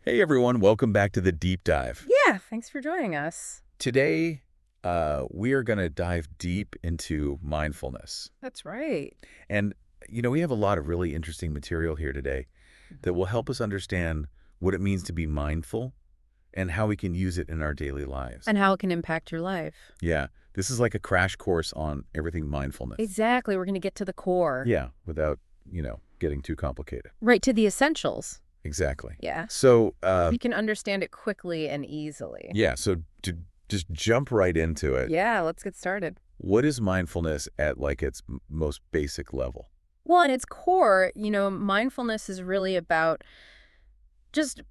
Hey everyone, welcome back to the Deep Dive. Yeah, thanks for joining us. Today, we are going to dive deep into mindfulness. That's right. And, we have a lot of really interesting material here today that will help us understand what it means to be mindful and how we can use it in our daily lives. And how it can impact your life. Yeah, this is like a crash course on everything mindfulness. Exactly. We're going to get to the core. Yeah, without, getting too complicated. Right, to the essentials. Exactly. Yeah. So, We can understand it quickly and easily. yeah, so to just jump right into it. Yeah, let's get started. What is mindfulness at like its most basic level? Well, at its core, mindfulness is really about just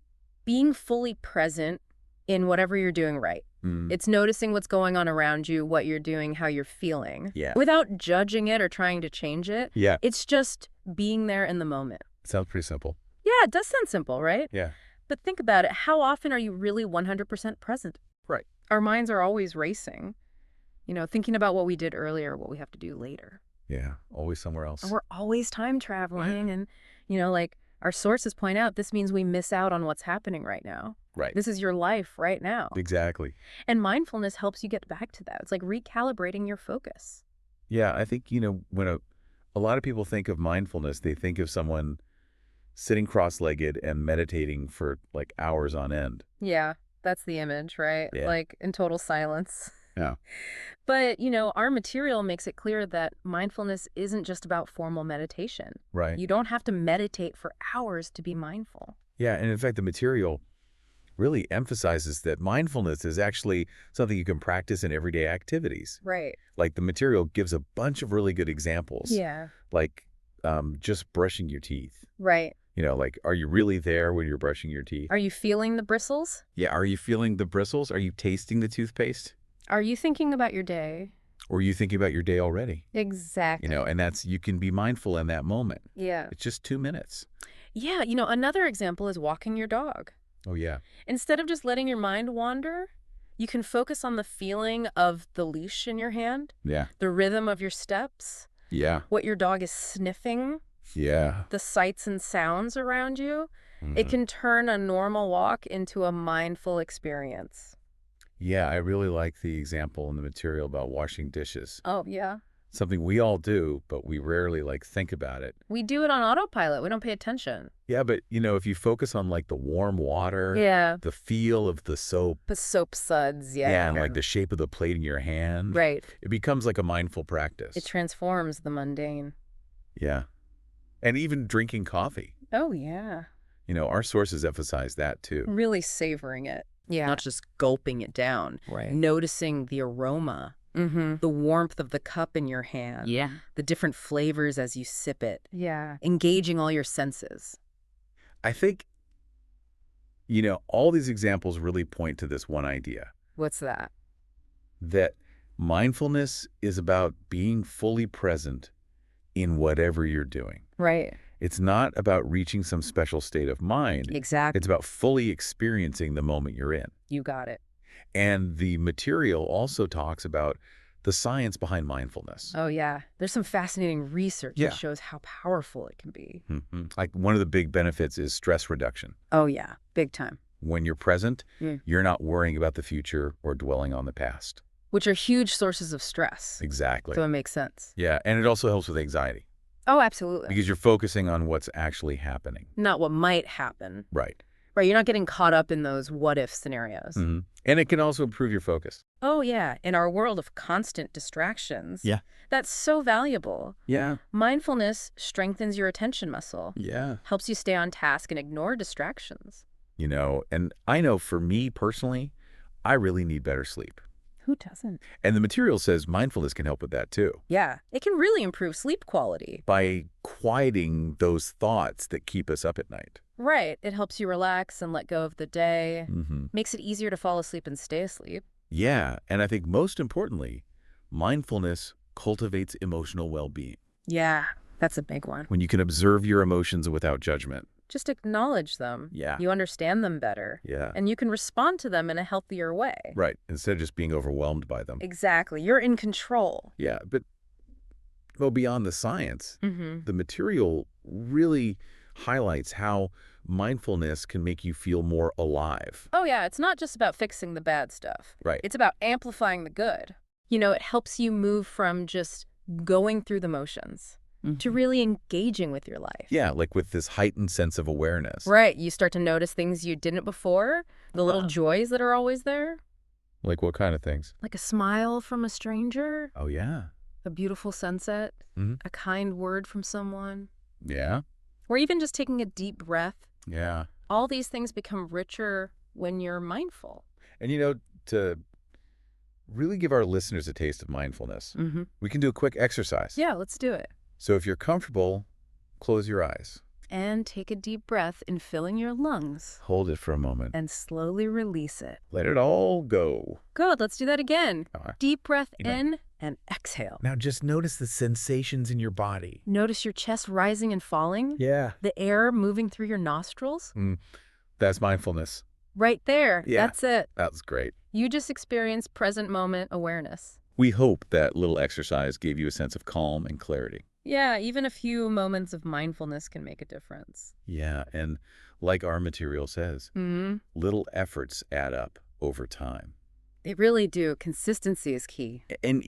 being fully present in whatever you're doing right. Mm, It's noticing what's going on around you, what you're doing, how you're feeling. yeah. Without judging it or trying to change it. Yeah. It's just being there in the moment. Sounds pretty simple. Yeah, it does sound simple, right? Yeah. But think about it. How often are you really 100% present? Right. Our minds are always racing, thinking about what we did earlier, what we have to do later. Yeah. Always somewhere else. And we're always time traveling. And, like our sources point out, this means we miss out on what's happening right now. Right. This is your life right now. Exactly. And mindfulness helps you get back to that. It's like recalibrating your focus. Yeah. I think, when a lot of people think of mindfulness, they think of someone sitting cross-legged and meditating for like hours on end. Yeah, that's the image, right? Yeah. Like in total silence. Yeah. But, our material makes it clear that mindfulness isn't just about formal meditation. Right. You don't have to meditate for hours to be mindful. Yeah. And in fact, the material really emphasizes that mindfulness is actually something you can practice in everyday activities. Right. Like the material gives a bunch of really good examples. Yeah. Like just brushing your teeth. Right. Like, are you really there when you're brushing your teeth? Are you feeling the bristles? Yeah, are you feeling the bristles? Are you tasting the toothpaste? Are you thinking about your day? Or are you thinking about your day already? Exactly. And you can be mindful in that moment. Yeah. It's just 2 minutes. Yeah, another example is walking your dog. Oh, yeah. Instead of just letting your mind wander, you can focus on the feeling of the leash in your hand, Yeah. the rhythm of your steps, Yeah. what your dog is sniffing, Yeah. the sights and sounds around you. It Mhm. can turn a normal walk into a mindful experience. Yeah, I really like the example in the material about washing dishes. Oh, yeah. Something we all do, but we rarely think about it. We do it on autopilot. We don't pay attention. Yeah, but if you focus on like the warm water, Yeah. the feel of the soap, The soap suds. Yeah. yeah, and like the shape of the plate in your hand, Right. it becomes like a mindful practice. It transforms the mundane. Yeah. And even drinking coffee. Oh, yeah. Our sources emphasize that too. Really savoring it. Yeah. Not just gulping it down. Right. Noticing the aroma. Mm-hmm. The warmth of the cup in your hand. Yeah. The different flavors as you sip it. Yeah. Engaging all your senses. I think, all these examples really point to this one idea, What's that? that mindfulness is about being fully present in whatever you're doing. Right. It's not about reaching some special state of mind. Exactly. It's about fully experiencing the moment you're in. You got it. And the material also talks about the science behind mindfulness. Oh, yeah. There's some fascinating research Yeah. that shows how powerful it can be. Like one of the big benefits is stress reduction. Oh, yeah. Big time. When you're present, Mm. you're not worrying about the future or dwelling on the past. Which are huge sources of stress. Exactly. So it makes sense. Yeah, and it also helps with anxiety Oh, absolutely. because you're focusing on what's actually happening. Not what might happen. Right. Right. You're not getting caught up in those what-if scenarios. Hmm. And it can also improve your focus. Oh, yeah. In our world of constant distractions. Yeah. That's so valuable. Yeah. Mindfulness strengthens your attention muscle. Yeah. Helps you stay on task and ignore distractions. And I know for me personally, I really need better sleep. Who doesn't? And the material says mindfulness can help with that too, Yeah. It can really improve sleep quality. by quieting those thoughts that keep us up at night. Right. It helps you relax and let go of the day. Hmm. Makes it easier to fall asleep and stay asleep. Yeah, and I think most importantly, mindfulness cultivates emotional well-being. Yeah. That's a big one. When you can observe your emotions without judgment. Just acknowledge them. Yeah. You understand them better. Yeah. And you can respond to them in a healthier way. Right. Instead of just being overwhelmed by them. Exactly. You're in control. Yeah. But beyond the science, Mm-hmm. the material really highlights how mindfulness can make you feel more alive. Oh yeah, it's not just about fixing the bad stuff. Right. It's about amplifying the good. It helps you move from just going through the motions to really engaging with your life. Yeah, like with this heightened sense of awareness. Right, you start to notice things you didn't before, the little joys that are always there, Like what kind of things? like a smile from a stranger, Oh, yeah. a beautiful sunset, Mhm. a kind word from someone, Yeah. or even just taking a deep breath. Yeah. All these things become richer when you're mindful. And to really give our listeners a taste of mindfulness, Mm-hmm. we can do a quick exercise. Yeah, let's do it. So if you're comfortable, close your eyes. And take a deep breath in filling your lungs Hold it for a moment. and slowly release it. Let it all go. Good, let's do that again. All right. Deep breath You know- in and exhale. Now just notice the sensations in your body. Notice your chest rising and falling, Yeah. the air moving through your nostrils. That's mindfulness. Right there, Yeah. that's it. That was great. You just experienced present moment awareness. We hope that little exercise gave you a sense of calm and clarity. Yeah, even a few moments of mindfulness can make a difference. Yeah, and like our material says, little efforts add up over time. They really do. Consistency is key. And,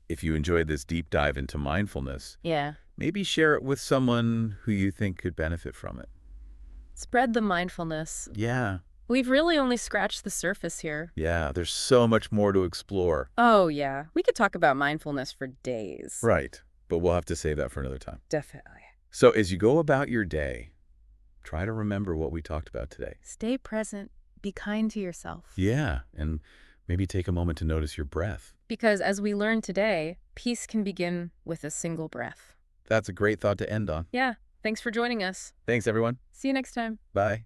if you enjoyed this deep dive into mindfulness, Yeah. maybe share it with someone who you think could benefit from it. Spread the mindfulness. Yeah. We've really only scratched the surface here. Yeah, there's so much more to explore. Oh, yeah. We could talk about mindfulness for days. Right, but we'll have to save that for another time. Definitely. So as you go about your day, try to remember what we talked about today. Stay present. Be kind to yourself. Yeah, and maybe take a moment to notice your breath. Because as we learned today, peace can begin with a single breath. That's a great thought to end on. Yeah. Thanks for joining us. Thanks, everyone. See you next time. Bye.